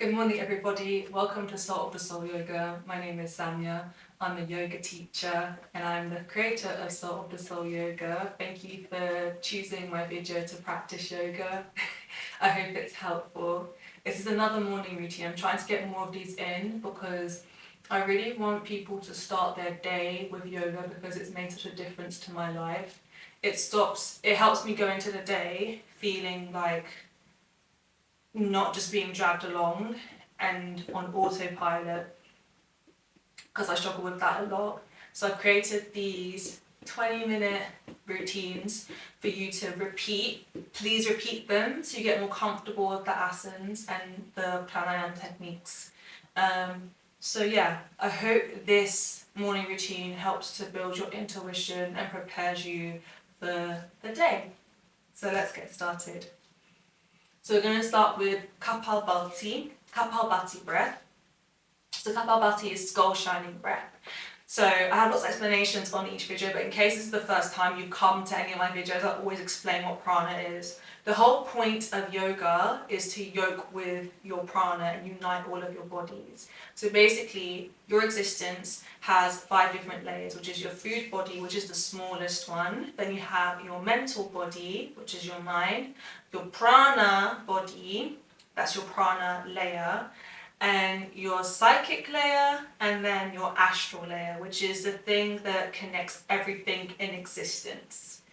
Good morning, everybody. Welcome to Soul of the Soul Yoga. My name is Sanya. I'm a yoga teacher and I'm the creator of Soul of the Soul Yoga. Thank you for choosing my video to practice yoga. I hope it's helpful. This is another morning routine. I'm trying to get more of these in because I really want people to start their day with yoga because it's made such a difference to my life. It helps me go into the day feeling like not just being dragged along and on autopilot, because I struggle with that a lot. So I've created these 20-minute routines for you to repeat. Please repeat them so you get more comfortable with the asanas and the pranayama techniques. So yeah, I hope this morning routine helps to build your intuition and prepares you for the day. So let's get started. So we're going to start with kapal bhati breath. So kapal bhati is skull shining breath. So I have lots of explanations on each video, but in case this is the first time you come to any of my videos, I always explain what prana is. The whole point of yoga is to yoke with your prana and unite all of your bodies. So basically, your existence has 5 different layers, which is your food body, which is the smallest one. Then you have your mental body, which is your mind. Your prana body, that's your prana layer. And your psychic layer, and then your astral layer, which is the thing that connects everything in existence.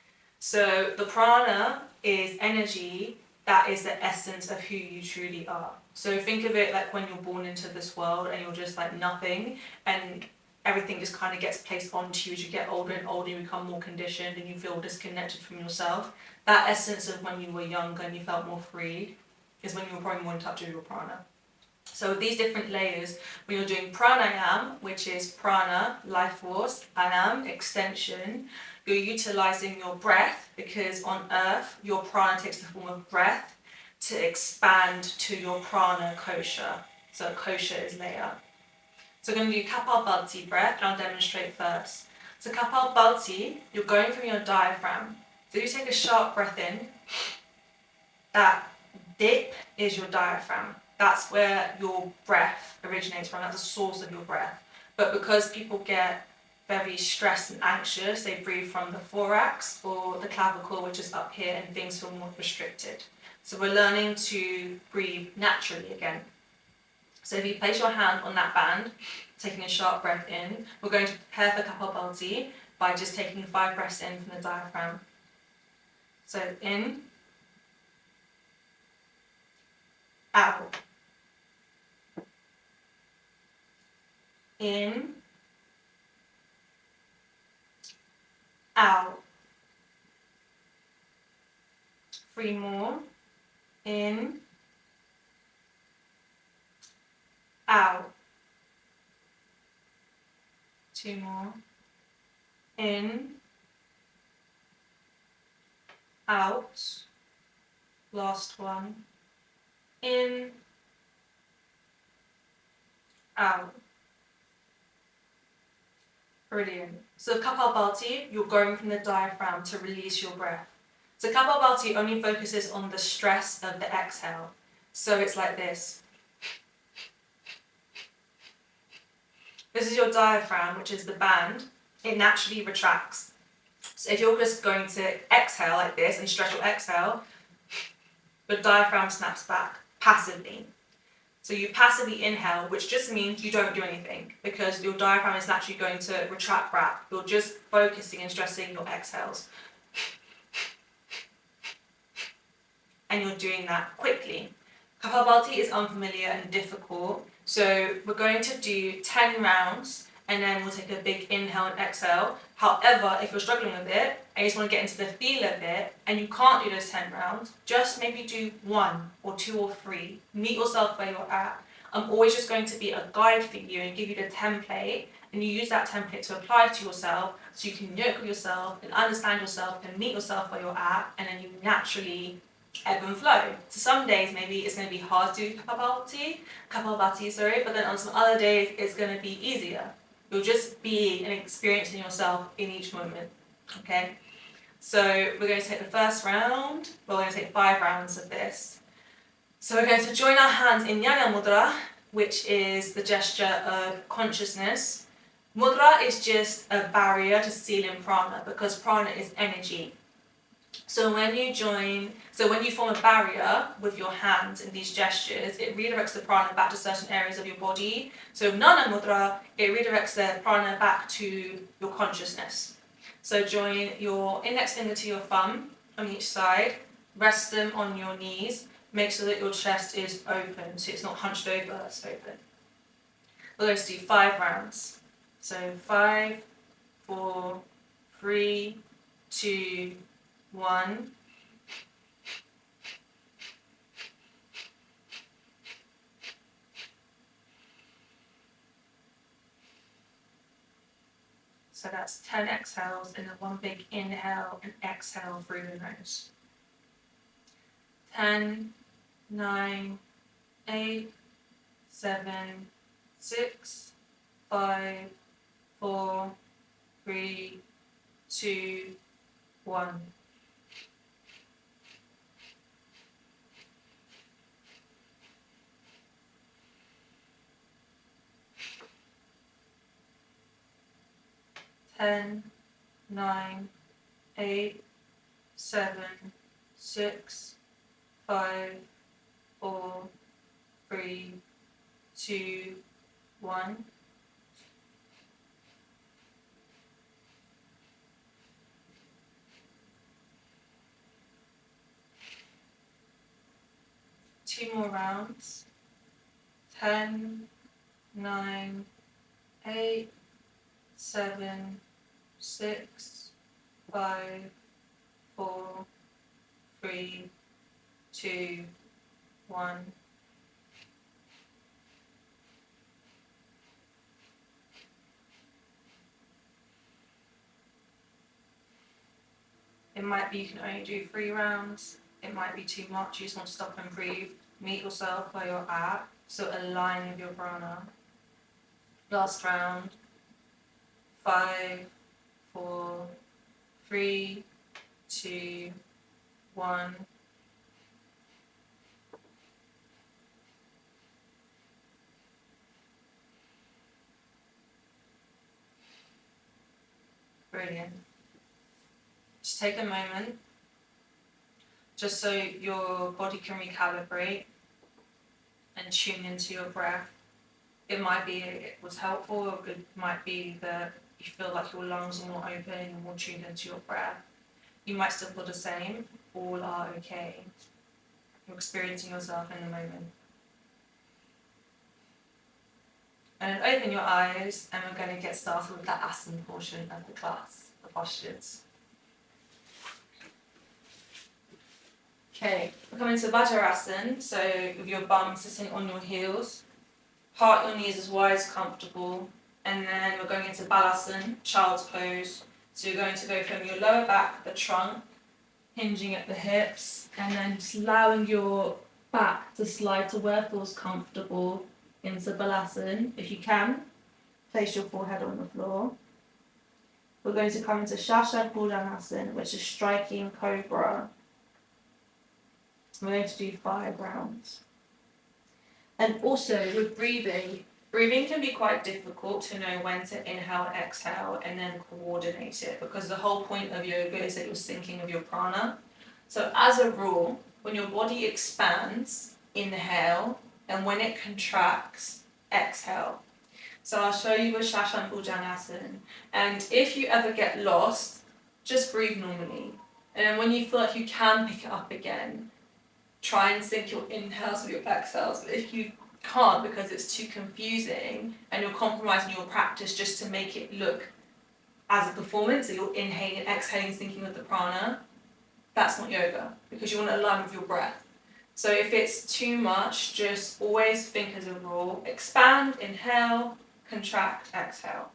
So the prana is energy, that is the essence of who you truly are. So think of it like when you're born into this world and you're just like nothing, and everything just kind of gets placed onto you as you get older and older, you become more conditioned and you feel disconnected from yourself. That essence of when you were younger and you felt more free is when you were probably more in touch with your prana. So with these different layers, when you're doing pranayama, which is prana, life force, anam, extension, you're utilizing your breath because on earth, your prana takes the form of breath to expand to your prana kosha. So kosha is layer. So we're going to do kapal bhati breath, and I'll demonstrate first. So kapal bhati, you're going from your diaphragm. So you take a sharp breath in, that dip is your diaphragm. That's where your breath originates from, that's the source of your breath. But because people get very stressed and anxious, they breathe from the thorax or the clavicle, which is up here, and things feel more restricted. So we're learning to breathe naturally again. So if you place your hand on that band, taking a sharp breath in, we're going to prepare for kapal bhati by just taking 5 breaths in from the diaphragm. So in, out. In, out. 3 more. In, out. 2 more. In, out. Last one. In, out. Brilliant. So kapal bhati, you're going from the diaphragm to release your breath. So kapal bhati only focuses on the stress of the exhale. So it's like this. This is your diaphragm, which is the band. It naturally retracts. So if you're just going to exhale like this and stretch your exhale, the diaphragm snaps back passively. So you passively inhale, which just means you don't do anything because your diaphragm is naturally going to retract back. You're just focusing and stressing your exhales. And you're doing that quickly. Kapal bhati is unfamiliar and difficult, so we're going to do 10 rounds and then we'll take a big inhale and exhale. However, if you're struggling with it and you just want to get into the feel of it and you can't do those 10 rounds, just maybe do 1 or 2 or 3. Meet yourself where you're at. I'm always just going to be a guide for you and give you the template, and you use that template to apply to yourself so you can yoke with yourself and understand yourself and meet yourself where you're at, and then you naturally ebb and flow. So some days maybe it's going to be hard to do kapal bhati, but then on some other days it's going to be easier. You'll just be and experiencing yourself in each moment, okay? So we're going to take the first round, we're going to take 5 rounds of this. So we're going to join our hands in jana mudra, which is the gesture of consciousness. Mudra is just a barrier to sealing prana, because prana is energy. So when you form a barrier with your hands in these gestures, it redirects the prana back to certain areas of your body. So jnana mudra, it redirects the prana back to your consciousness. So join your index finger to your thumb on each side, rest them on your knees, make sure that your chest is open, so it's not hunched over, it's open. We're going to do 5 rounds. So 5, 4, 3, 2, 1. So that's 10 exhales and then 1 big inhale and exhale through the nose. 10, 9, 8, 7, 6, 5, 4, 3, 2, 1. Ten, 9, 8, 7, 6, 5, 4, 3, 2, 1. Two more rounds. 10, 9, 8, 7, 6, 5, 4, 3, 2, 1. It might be you can only do 3 rounds. It might be too much. You just want to stop and breathe. Meet yourself where you're at. So align with your prana. Last round. 5, 4, 3, 2, 1. Brilliant. Just take a moment, just so your body can recalibrate and tune into your breath. It might be it was helpful, or it might be that you feel like your lungs are more open and more tuned into your breath. You might still feel the same. All are okay. You're experiencing yourself in the moment. And then open your eyes, and we're going to get started with that asana portion of the class, the postures. Okay, we're coming to Vajrasana, so with your bum sitting on your heels, heart your knees as wide as comfortable, and then we're going into Balasana, child's pose. So you're going to go from your lower back, the trunk, hinging at the hips, and then just allowing your back to slide to where it feels comfortable into Balasana. If you can, place your forehead on the floor. We're going to come into Shashabhujanasana, which is striking cobra. We're going to do 5 rounds. And also with breathing can be quite difficult to know when to inhale, exhale, and then coordinate it, because the whole point of yoga is that you're syncing with your prana. So as a rule, when your body expands, inhale, and when it contracts, exhale. So I'll show you with Shashabhujanasana. And if you ever get lost, just breathe normally. And then when you feel like you can pick it up again, try and sync your inhales with your exhales. But if you can't, because it's too confusing and you're compromising your practice just to make it look as a performance, that you're inhaling, exhaling, syncing with the prana, that's not yoga, because you want to align with your breath. So if it's too much, just always think as a rule, expand, inhale, contract, exhale.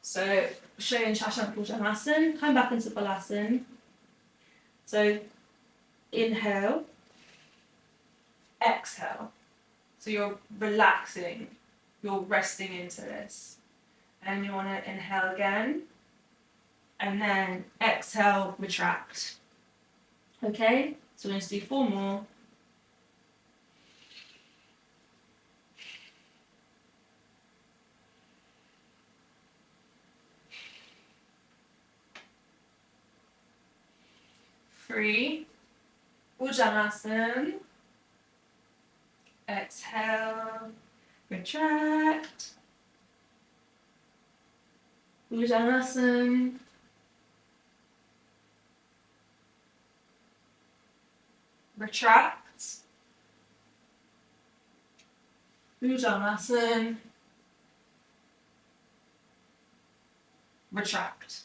So showing Shashabhujanasana, come back into Balasana. So inhale, exhale. So you're relaxing, you're resting into this. And you want to inhale again, and then exhale, retract. Okay, so we're going to do 4 more. 3. Bhujanasana. Exhale, retract. Bhujanasana. Retract. Bhujanasana. Retract.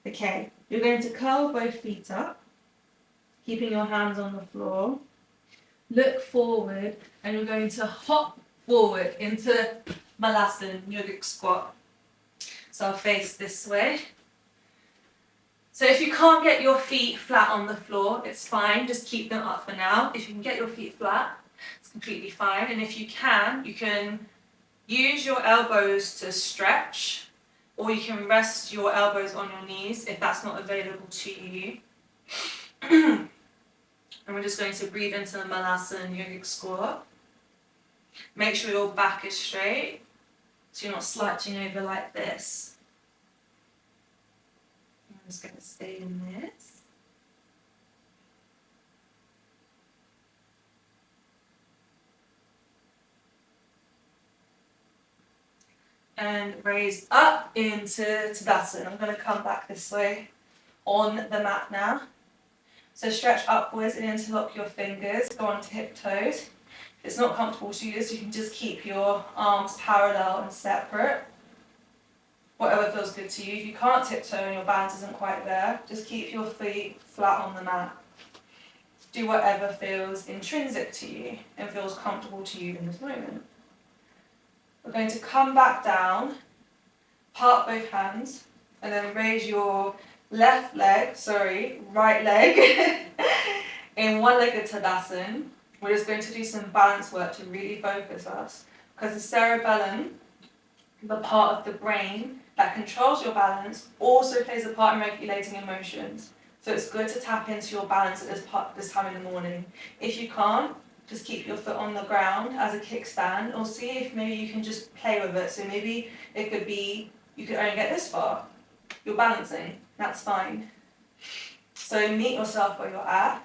Okay, you're going to curl both feet up, keeping your hands on the floor. Look forward, and you're going to hop forward into Malasana, yogic squat. So I'll face this way. So if you can't get your feet flat on the floor, it's fine, just keep them up for now. If you can get your feet flat, it's completely fine. And if you can use your elbows to stretch, or you can rest your elbows on your knees if that's not available to you. And we're just going to breathe into the Malasana yogic squat. Make sure your back is straight, so you're not slouching over like this. I'm just going to stay in this. And raise up into Tadasana. I'm going to come back this way on the mat now. So stretch upwards and interlock your fingers, go on to hip toes. If it's not comfortable to use, you can just keep your arms parallel and separate. Whatever feels good to you. If you can't tiptoe and your balance isn't quite there, just keep your feet flat on the mat. Do whatever feels intrinsic to you and feels comfortable to you in this moment. We're going to come back down, part both hands, and then raise your right leg in one-legged Tadasana. We're just going to do some balance work to really focus us, because the cerebellum, the part of the brain that controls your balance, also plays a part in regulating emotions. So it's good to tap into your balance at this time in the morning. If you can't, just keep your foot on the ground as a kickstand, or see if maybe you can just play with it. So maybe it could be, you could only get this far. You're balancing, that's fine. So meet yourself where you're at.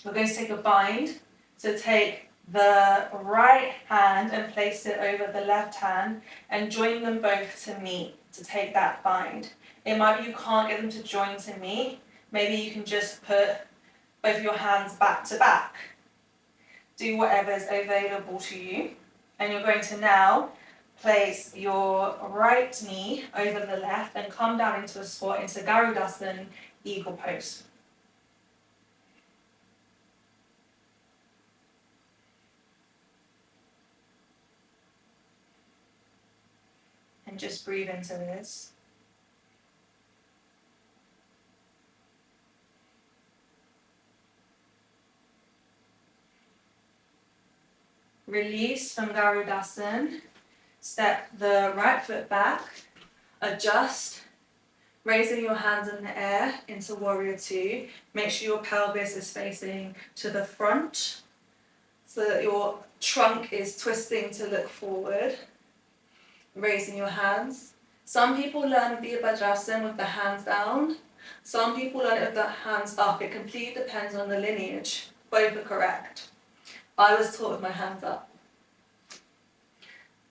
We're going to take a bind. So take the right hand and place it over the left hand and join them both to meet, to take that bind. It might be you can't get them to join to meet. Maybe you can just put both of your hands back to back. Do whatever is available to you. And you're going to now place your right knee over the left and come down into a squat, into Garudasana, eagle pose. And just breathe into this. Release from Garudasana. Step the right foot back. Adjust. Raising your hands in the air into Warrior 2. Make sure your pelvis is facing to the front so that your trunk is twisting to look forward. Raising your hands. Some people learn Virabhadrasana with the hands down. Some people learn it with the hands up. It completely depends on the lineage. Both are correct. I was taught with my hands up.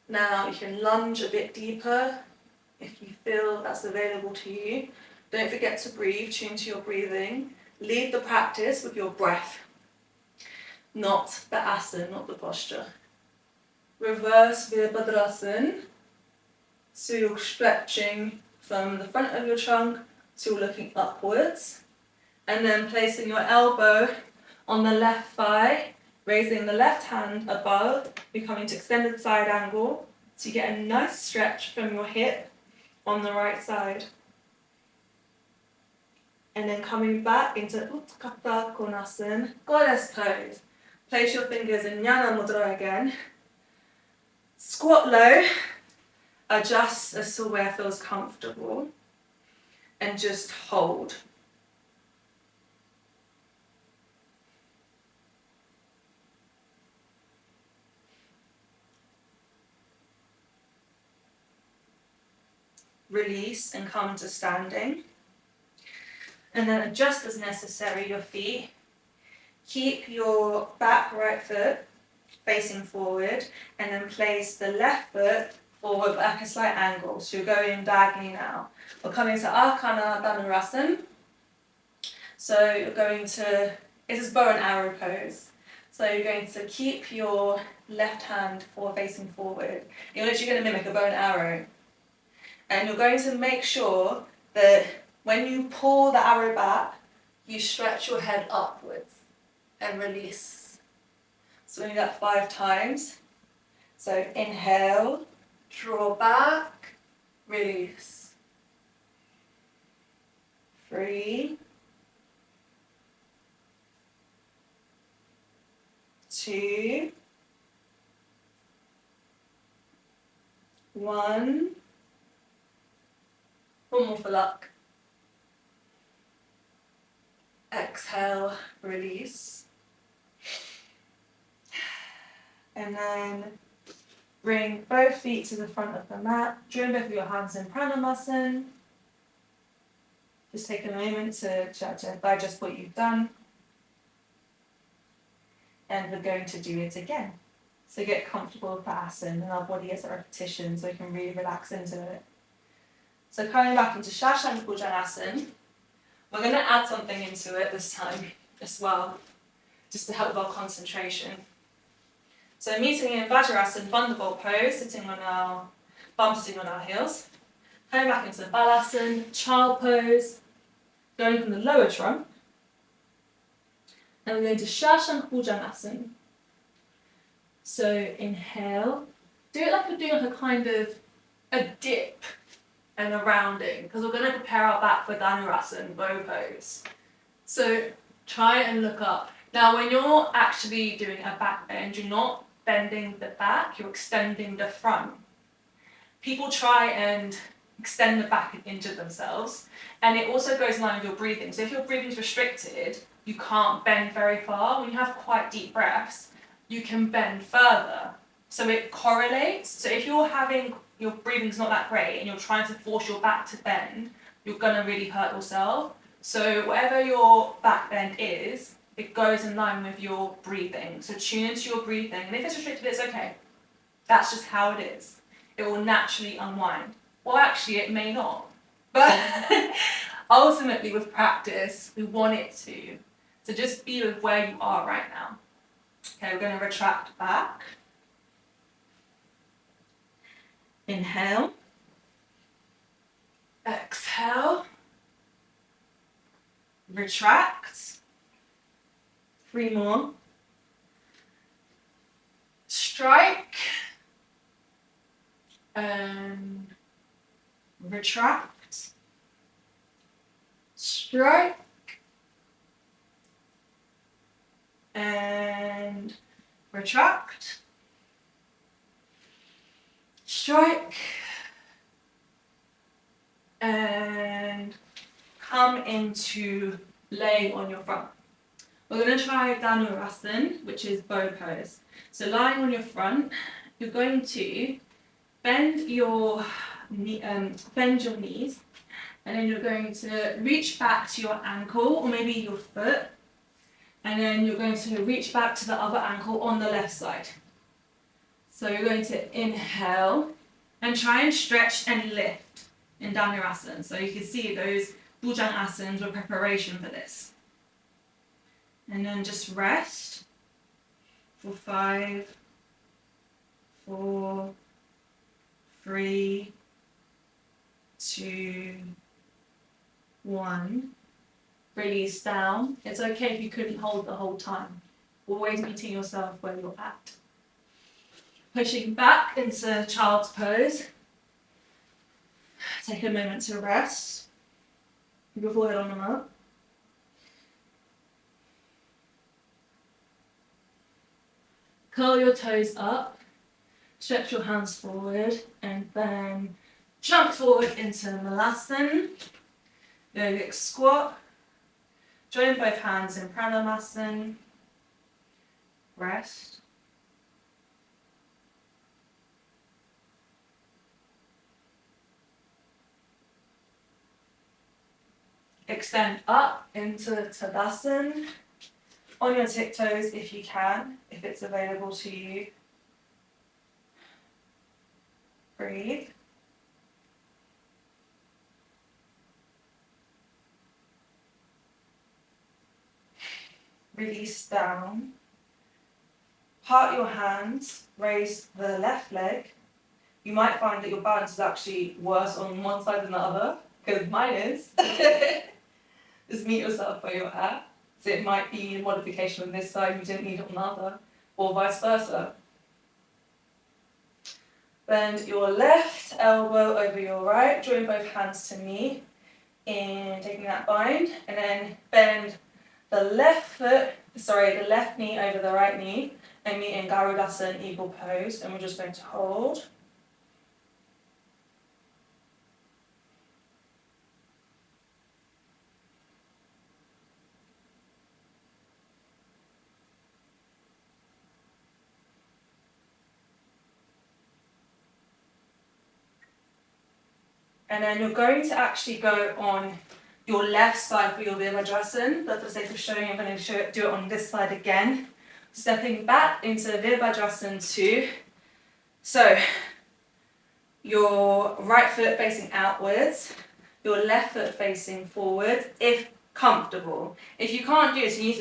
Now you can lunge a bit deeper if you feel that's available to you. Don't forget to breathe, tune to your breathing. Lead the practice with your breath, not the asana, not the posture. Reverse Virabhadrasana. So you're stretching from the front of your trunk to looking upwards. And then placing your elbow on the left thigh, raising the left hand above, becoming to extended side angle, so you get a nice stretch from your hip on the right side. And then coming back into Utthata Konasana, goddess pose. Place your fingers in jana mudra again. Squat low, adjust as to where feels comfortable, and just hold. release and come to standing. And then adjust as necessary your feet. Keep your back right foot facing forward, and then place the left foot forward but at a slight angle. So you're going diagonally now. We're coming to Asana Dhanurasana. So you're going to, this is bow and arrow pose. So you're going to keep your left hand facing forward. You're literally going to mimic a bow and arrow. And you're going to make sure that when you pull the arrow back, you stretch your head upwards and release. So we do that 5 times. So inhale, draw back, release. 3, 2, 1. One more for luck. Exhale, release. And then bring both feet to the front of the mat. Join both of your hands in Pranayama. Just take a moment to digest what you've done. And we're going to do it again. So get comfortable with the asana, and our body gets a repetition so we can really relax into it. So coming back into Shashank Bhujanasana, we're going to add something into it this time as well, just to help with our concentration. So meeting in Vajrasana, Thunderbolt pose, sitting on our heels. Coming back into Balasana, child pose, going from the lower trunk. And we're going to Shashank Bhujanasana. So inhale, do it like you're doing a kind of a dip and a rounding, because we're going to prepare our back for Dhanurasana, bow pose. So try and look up. Now when you're actually doing a back bend, you're not bending the back, you're extending the front. People try and extend the back and injure themselves, and it also goes in line with your breathing. So if your breathing is restricted, you can't bend very far. When you have quite deep breaths, you can bend further. So it correlates. So if your breathing's not that great and you're trying to force your back to bend, you're gonna really hurt yourself. So whatever your back bend is, it goes in line with your breathing. So tune into your breathing, and if it's restricted, it's okay. That's just how it is. It will naturally unwind. Well, actually, it may not. But ultimately, with practice, we want it to. So just be with where you are right now. Okay, we're going to retract back. Inhale. Exhale. Retract. 3 more. Strike. And retract. Strike. And retract. Strike. And come into laying on your front. We're going to try Dhanurasana, which is bow pose. So lying on your front, you're going to bend your knees, and then you're going to reach back to your ankle, or maybe your foot, and then you're going to reach back to the other ankle on the left side. So you're going to inhale and try and stretch and lift in Dhanurasana. So you can see those Bhujangasanas were preparation for this. And then just rest for 5, 4, 3, 2, 1. Release down. It's okay if you couldn't hold the whole time. Always meeting yourself where you're at. Pushing back into child's pose. Take a moment to rest. Keep your forehead on the mat. Curl your toes up. Stretch your hands forward, and then jump forward into Malasana. Yogic squat. Join both hands in Pranayama. Rest. extend up into Tadasana on your tiptoes if you can, if it's available to you. Breathe. Release down. Part your hands, raise the left leg. You might find that your balance is actually worse on one side than the other, because mine is. Just meet yourself where you're at. So it might be a modification on this side, you didn't need it on the other, or vice versa. Bend your left elbow over your right, join both hands to knee, and taking that bind, and then bend the left knee over the right knee, and meet in Garudasana, eagle pose, and we're just going to hold. And then you're going to actually go on your left side for your Virabhadrasana, but for the sake of showing, I'm going to do it on this side again. Stepping back into Virabhadrasana 2. So, your right foot facing outwards, your left foot facing forwards, if comfortable. If you can't do this, you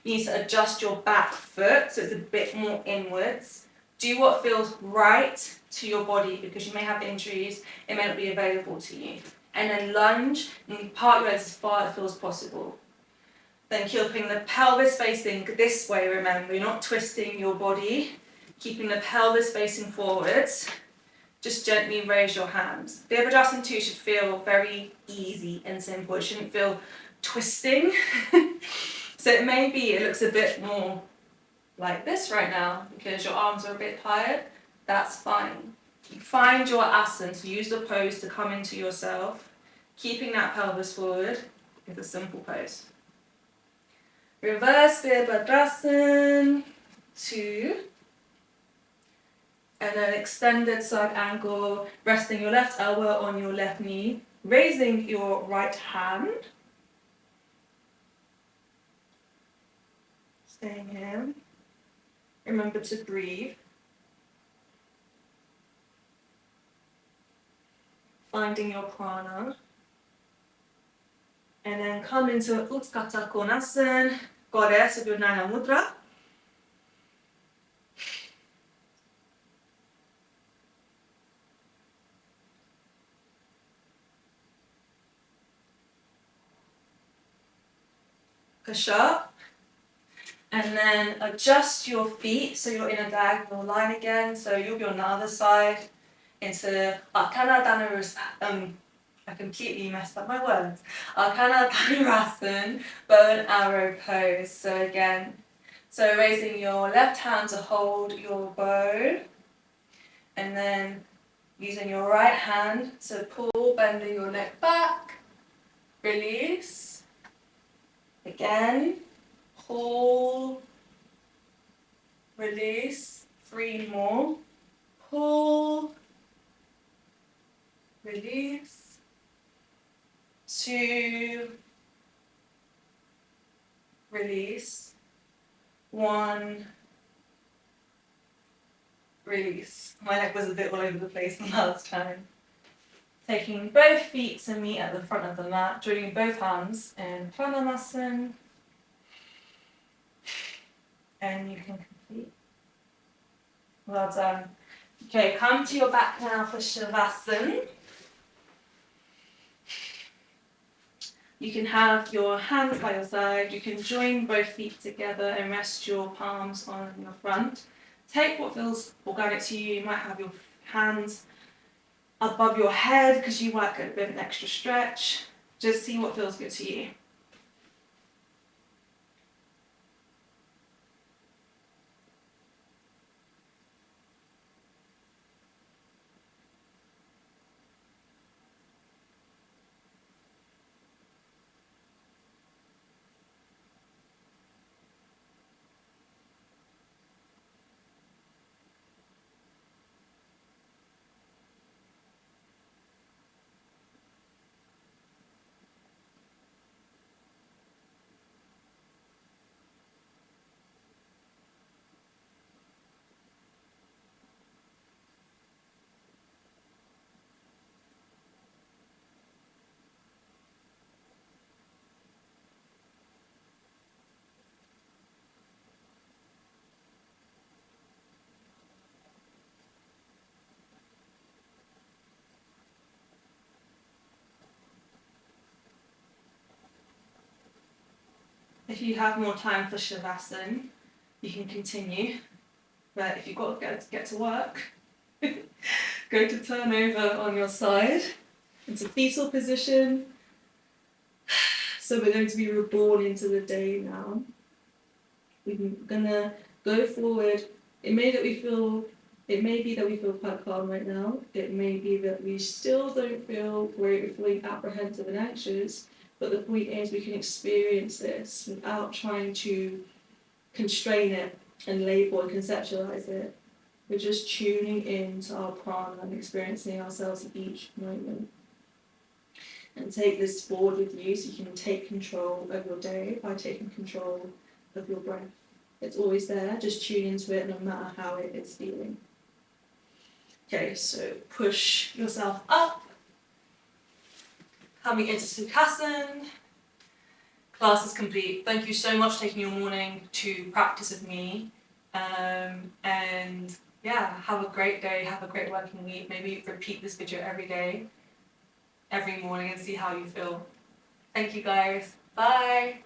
need to adjust your back foot so it's a bit more inwards. Do what feels right to your body, because you may have injuries, it may not be available to you. And then lunge and part your legs as far as it feels possible. Then keeping the pelvis facing this way, remember, you're not twisting your body, keeping the pelvis facing forwards. Just gently raise your hands. Virabhadrasana 2 should feel very easy and simple. It shouldn't feel twisting. So it looks a bit more like this right now because your arms are a bit tired. That's fine. You find your asana, so use the pose to come into yourself. Keeping that pelvis forward is a simple pose. Reverse Virabhadrasana 2. And then extended side angle, resting your left elbow on your left knee, raising your right hand. Staying here. Remember to breathe. Finding your prana. And then come into Utthata Konasana, goddess of your Jana mudra. Push up. And then adjust your feet so you're in a diagonal line again. So you'll be on the other side into Arkana Dhanurasana. I completely messed up my words. Arkana Dhanurasana, bow and arrow pose. So again, raising your left hand to hold your bow. And then using your right hand to pull, bending your neck back. Release. Again. Pull, release, 3 more, pull, release, 2, release, 1, release. My neck was a bit all over the place last time. Taking both feet to meet at the front of the mat, joining both hands in Pranayama. And you can complete. Well done. Okay, come to your back now for Shavasana. You can have your hands by your side. You can join both feet together and rest your palms on your front. Take what feels organic to you. You might have your hands above your head because you might get a bit of an extra stretch. Just see what feels good to you. If you have more time for Shavasana, you can continue. But if you've got to get to work, go to turn over on your side into fetal position. So we're going to be reborn into the day now. We're gonna go forward. It may be that we feel quite calm right now. It may be that we still don't feel great, we're feeling apprehensive and anxious. But the point is we can experience this without trying to constrain it and label and conceptualize it. We're just tuning into our prana and experiencing ourselves in each moment. And take this forward with you so you can take control of your day by taking control of your breath. It's always there, just tune into it no matter how it is feeling. Okay, so push yourself up. Coming into Sukhasana. Class is complete. Thank you so much for taking your morning to practice with me. And yeah, have a great day, have a great working week. Maybe repeat this video every day, every morning, and see how you feel. Thank you guys. Bye.